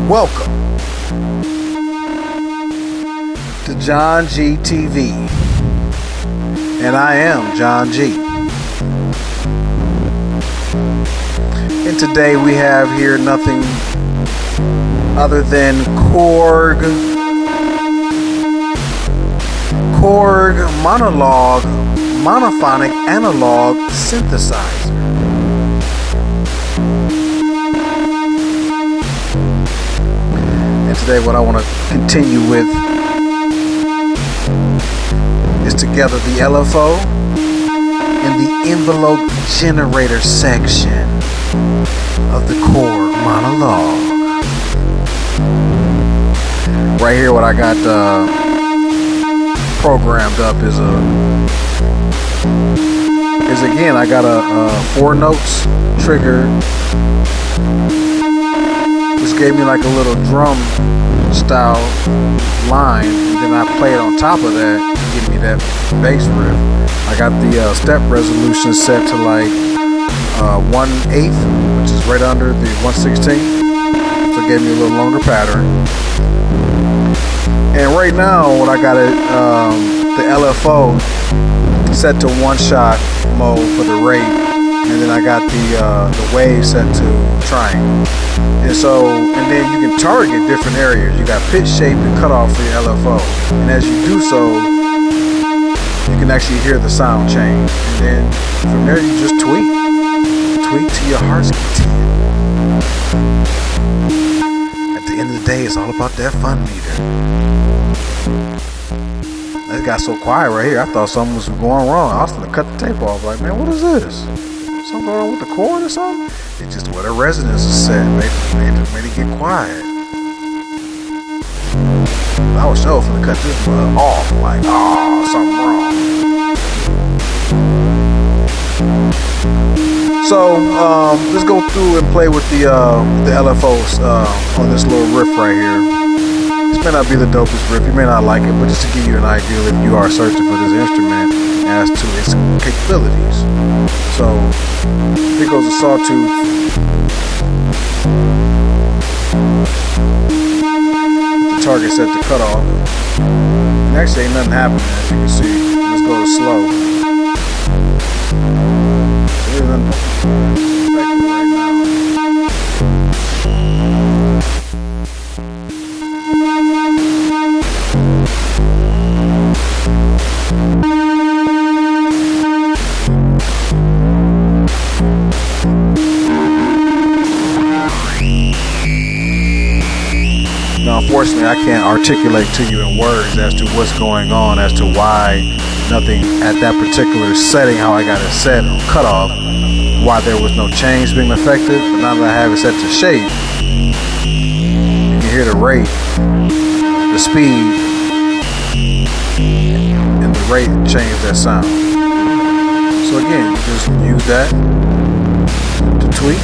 Welcome to JohnG TV, and I am John G. And today we have here nothing other than Korg Monologue monophonic analog synthesizer. And today what I want to continue with is together the LFO and the envelope generator section of the Korg Monologue. Right here what I got programmed up is again I got a 4 notes trigger. This gave me like a little drum style line, and then I play it on top of that to give me that bass riff. I got the step resolution set to like 1/8, which is right under the 1/16, so it gave me a little longer pattern. And right now what I got it the LFO set to 1-shot mode for the rate, and then I got the wave set to triangle. And then you can target different areas. You got pitch, shape, and cutoff for your LFO. And as you do so, you can actually hear the sound change. And then from there, you just tweak to your heart's content. At the end of the day, it's all about that fun meter. It got so quiet right here. I thought something was going wrong. I was gonna cut the tape off. Like, man, what is this? Something going on with the cord or something? It's just where the resonance is set. Made it get quiet. I was sure finna cut this off. Like, oh, something wrong. So let's go through and play with the LFOs on this little riff right here. This may not be the dopest riff, you may not like it, but just to give you an idea if you are searching for this instrument as to its capabilities. So here goes a sawtooth. The target set to cut off. And actually ain't nothing happening, as you can see. Let's go to slow. There isn't effective right now. Now, unfortunately, I can't articulate to you in words as to what's going on, as to why nothing at that particular setting, how I got it set or cut off, why there was no change being affected. But now that I have it set to shape, you can hear the rate, the speed, and the rate change that sound. So again, you just use that to tweak.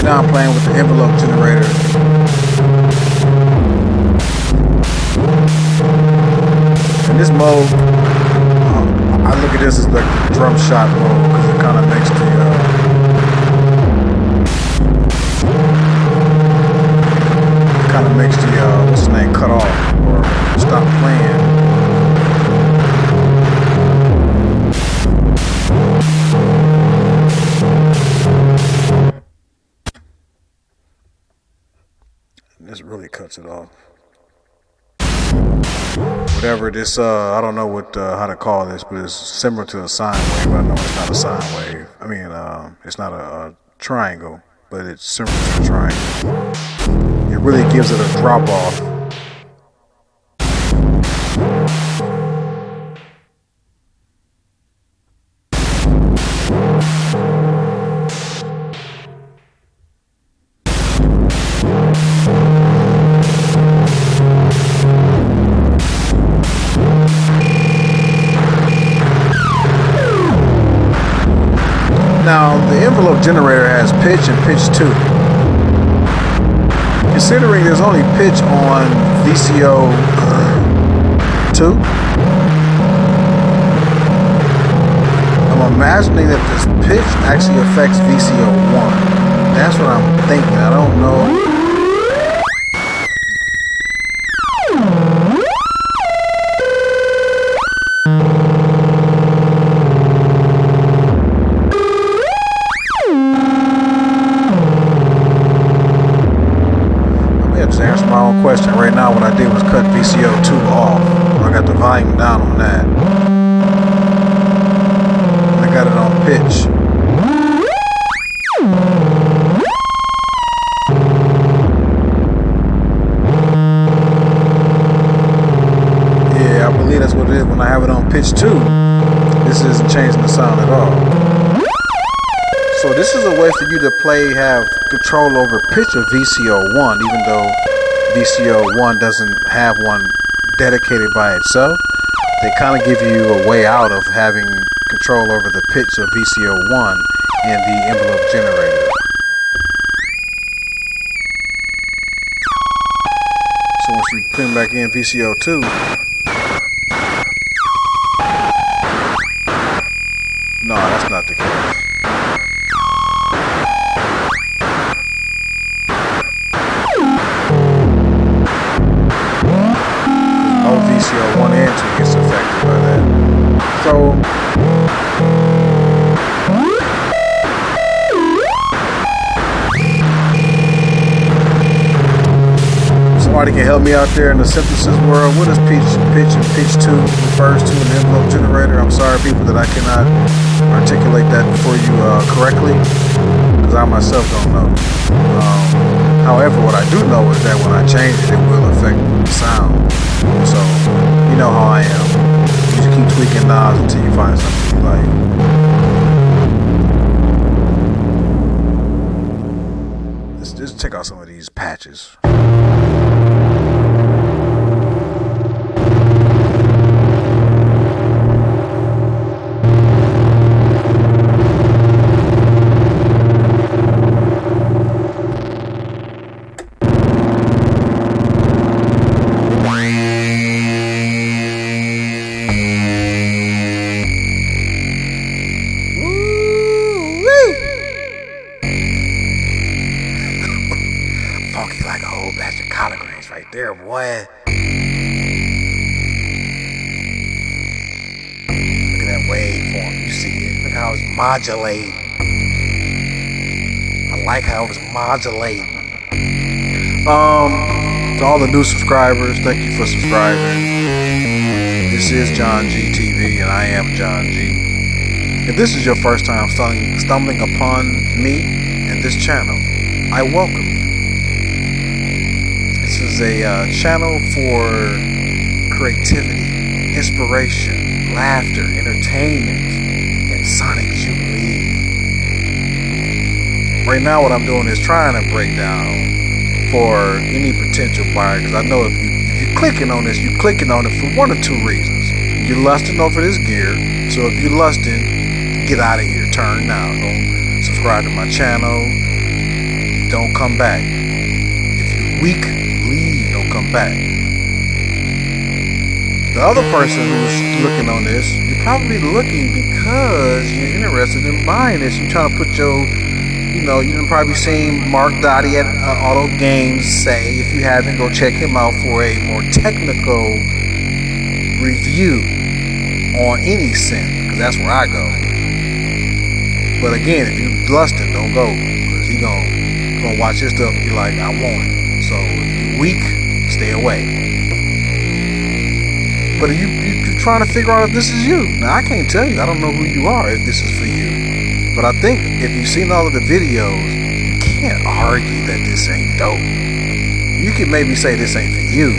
Now I'm playing with the envelope generator. In this mode, I look at this as like the drum shot mode because it kind of makes the what's his name, cut off or stop playing. This really cuts it off. Whatever this, I don't know what how to call this, but it's similar to a sine wave. But I know it's not a sine wave. I mean, it's not a triangle, but it's similar to a triangle. It really gives it a drop off. Now, the envelope generator has pitch and pitch 2. Considering there's only pitch on VCO 2, I'm imagining that this pitch actually affects VCO 1. That's what I'm thinking. I don't know. just answered my own question. Right now, what I did was cut VCO 2 off. I got the volume down on that. I got it on pitch. Yeah, I believe that's what it is. When I have it on pitch 2, this isn't changing the sound at all. So this is a way for you to have control over pitch of VCO 1, even though VCO 1 doesn't have one dedicated by itself. They kind of give you a way out of having control over the pitch of VCO 1 in the envelope generator. So once you put back in VCO 2, no, that's not the case. VCO 1 and 2 gets affected by that. So somebody can help me out there in the synthesis world. What does pitch and pitch 2 refers to in the envelope generator? I'm sorry, people, that I cannot articulate that for you correctly, because I myself don't know. However, what I do know is that when I change it, it will affect the sound. So, you know how I am. You just keep tweaking knobs until you find something you like. Let's just check out some of these patches. Funky like a whole batch of collard greens right there, boy. Look at that waveform. You see it. Look how it's modulating. I like how it's modulating. To all the new subscribers, thank you for subscribing. This is JohnG TV, and I am JohnG. If this is your first time stumbling upon me and this channel, I welcome you. This is a channel for creativity, inspiration, laughter, entertainment, and sonic jubilee. Right now what I'm doing is trying to break down for any potential buyer, because I know if you're clicking on this, you're clicking on it for one or two reasons. You're lusting over this gear, so if you're lusting, get out of here, turn now. Don't subscribe to my channel, don't come back. If you're weak, leave, don't come back. The other person who's looking on this, you're probably looking because you're interested in buying this. You're trying to put your, you've probably seen Mark Dottie at Auto Games say, if you haven't, go check him out for a more technical review on any synth, because that's where I go. But again, if you're lusting, don't go, because he's gonna watch his stuff and be like, I want it. So if you're weak, stay away. But if you're trying to figure out if this is you. Now, I can't tell you. I don't know who you are if this is for you. But I think if you've seen all of the videos, you can't argue that this ain't dope. You can maybe say this ain't for you,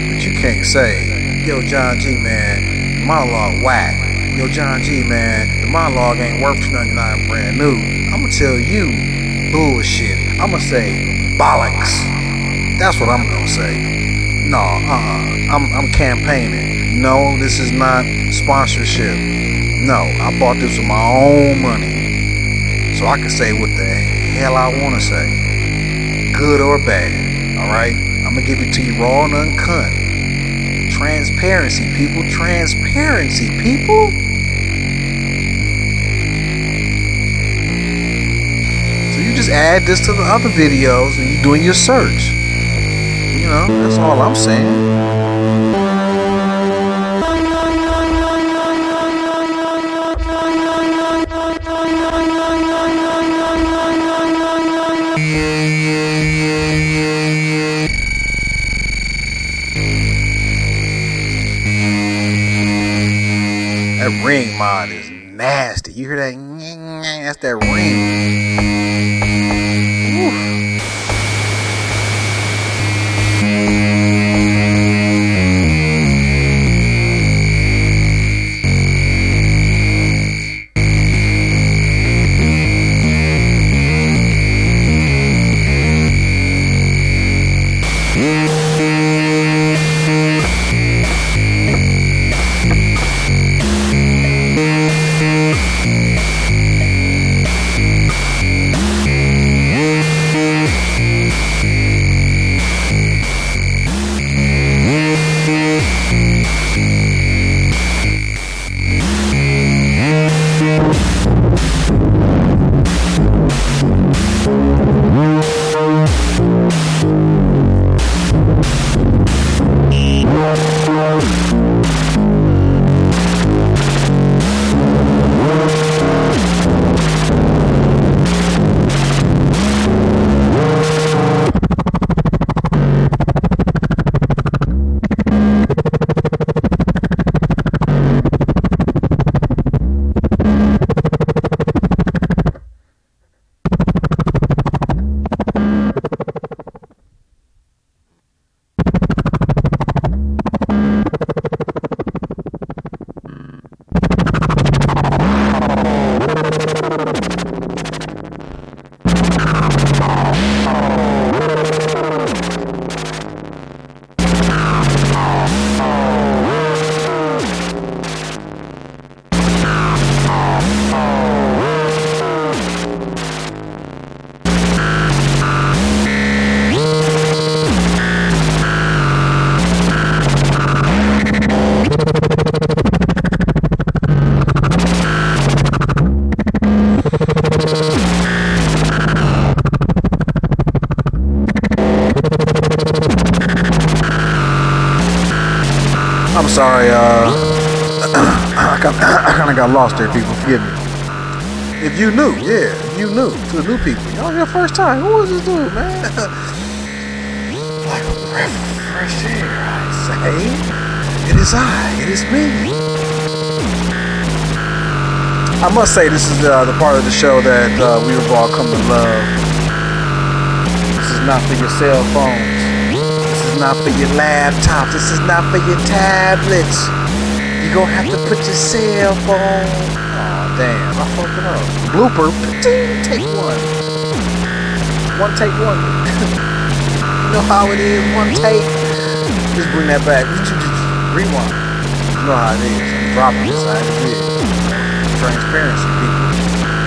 but you can't say, yo, JohnG, man, the Monologue whack. Yo, JohnG, man, the Monologue ain't worth $2.99 brand new. I'm going to tell you bullshit. I'm going to say bollocks. That's what I'm going to say. No, I'm campaigning. No, this is not sponsorship. No, I bought this with my own money. So I can say what the hell I want to say. Good or bad. Alright? I'm going to give it to you raw and uncut. Transparency, people. Transparency, people. So you just add this to the other videos and you're doing your search. That's all I'm saying. That ring mod is nasty. You hear that? That's that ring. Woo. I'm sorry, I kind of got lost there, people. Forgive me. If you knew, yeah, if you knew, to the new people, y'all your first time. Who is this dude, man? Like a breath of fresh air, I say. It is I. It is me. I must say, this is the part of the show that we have all come to love. This is not for your cell phones. This is not for your laptops. This is not for your tablets. You're going to have to put your cell phone. Oh, damn. I fucked it up. Blooper. Take one. One take one. You know how it is. One take. Just bring that back. Rewind. You know how it is. I'm dropping this. I did. Transparency, people.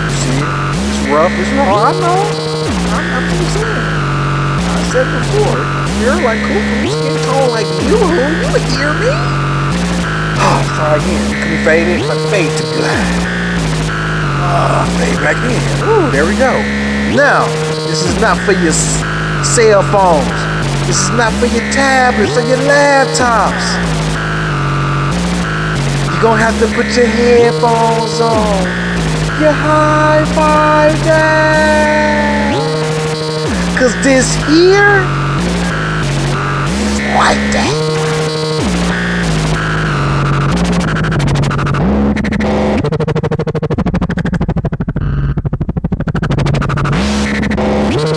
You see it? It's rough. It's raw. I know. I'm just saying. I said before. You're like cool from your skin tone like you would hear me. Oh, try again. Can you fade it? Like fade to black. Fade back in. Ooh, there we go. Now, this is not for your cell phones. This is not for your tablets or your laptops. You're gonna have to put your headphones on. Your hi-fi down. Cause this here like that.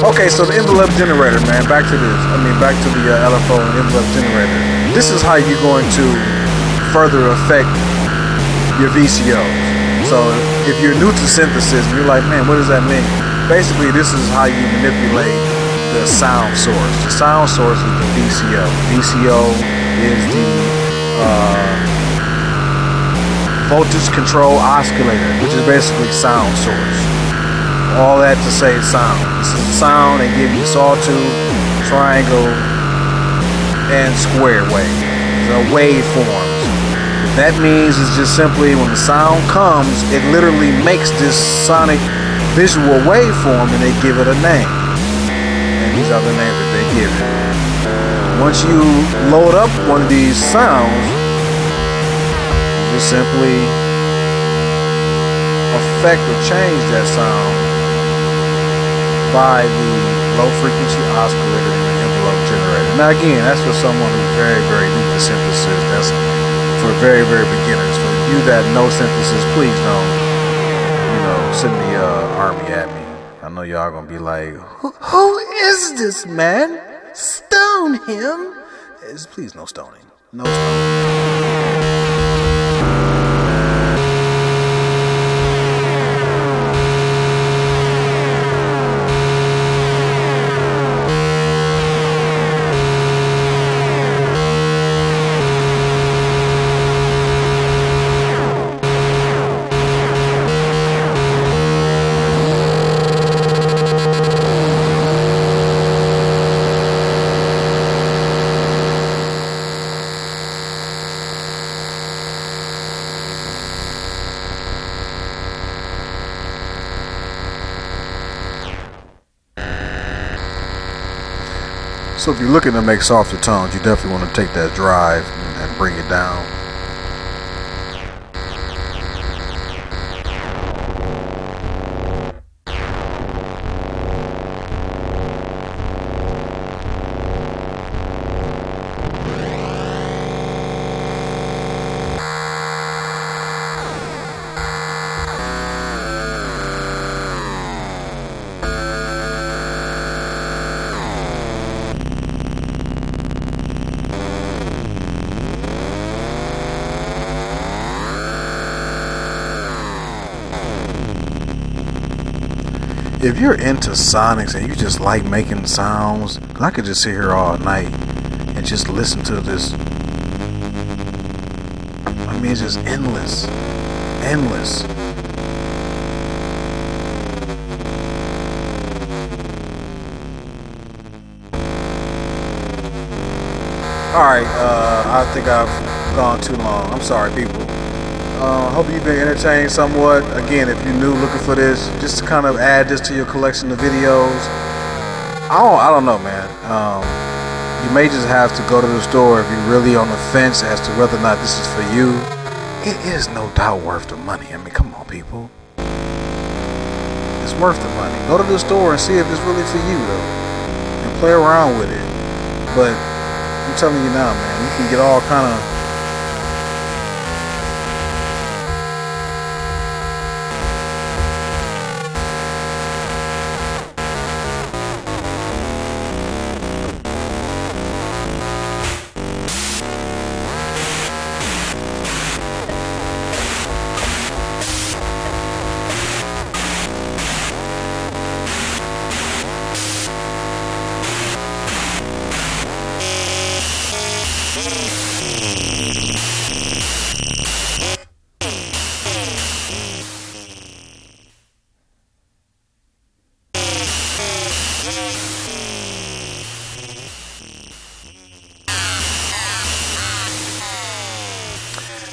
Okay, so the envelope generator, man. Back to this. Back to the LFO and envelope generator. This is how you're going to further affect your VCOs. So if you're new to synthesis and you're like, man, what does that mean? Basically, this is how you manipulate the sound source. The sound source is the VCO. VCO is the voltage control oscillator, which is basically sound source. All that to say sound. This is the sound they give you sawtooth, triangle, and square wave. The waveforms. What that means is just simply when the sound comes, it literally makes this sonic visual waveform and they give it a name. These are the names that they give it. Once you load up one of these sounds, you just simply affect or change that sound by the low frequency oscillator and the envelope generator. Now again, that's for someone who's very, very new to synthesis. That's for very, very beginners. For you that know synthesis, please don't, send the army at me. I know y'all gonna be like, who is this man? Stone him. Please, no stoning. No stoning. So if you're looking to make softer tones, you definitely want to take that drive and bring it down. If you're into sonics and you just like making sounds, I could just sit here all night and just listen to this. I mean, it's just endless. Endless. Alright, I think I've gone too long. I'm sorry, people. Hope you've been entertained somewhat. Again, if you're new looking for this, just to kind of add this to your collection of videos. I don't know, man. You may just have to go to the store if you're really on the fence as to whether or not this is for you. It is no doubt worth the money. I mean, come on, people. It's worth the money. Go to the store and see if it's really for you, though. And play around with it. But I'm telling you now, man, you can get all kind of...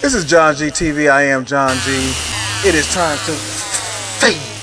This is JohnG TV. I am John G. It is time to fade.